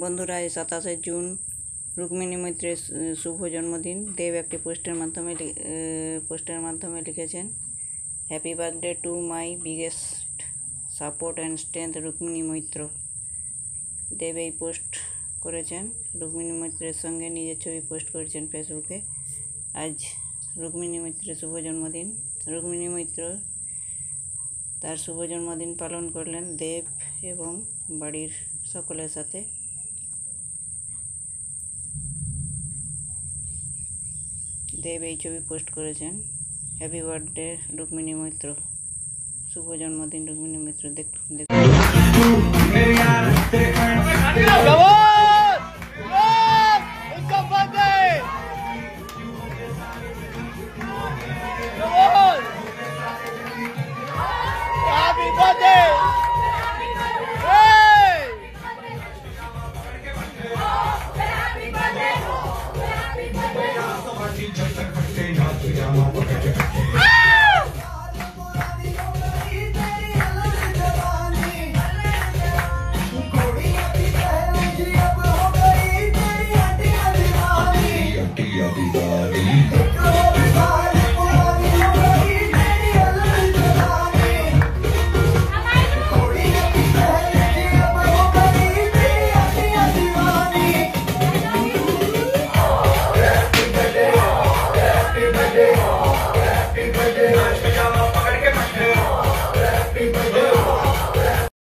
বন্ধুরা, এই 27শে জুন রুক্মিণী মৈত্রের শুভ জন্মদিন। দেব একটি পোস্টের মাধ্যমে লিখেছেন, happy birthday to my biggest support and strength Rukmini Maitra. Dev এই পোস্ট করেছেন, রুক্মিণী মৈত্রের সঙ্গে নিজের ছবি পোস্ট করেছেন ফেসবুকে। আজ রুক্মিণী মৈত্রের শুভ জন্মদিন। রুক্মিণী মৈত্র তার শুভ জন্মদিন পালন করলেন দেব এবং বাড়ির সকলের সাথে। দেব এই ছবি পোস্ট করেছেন, হ্যাপি বার্থডে রুক্মিণী মৈত্র, শুভ জন্মদিন রুক্মিণী মৈত্র। দেখুন।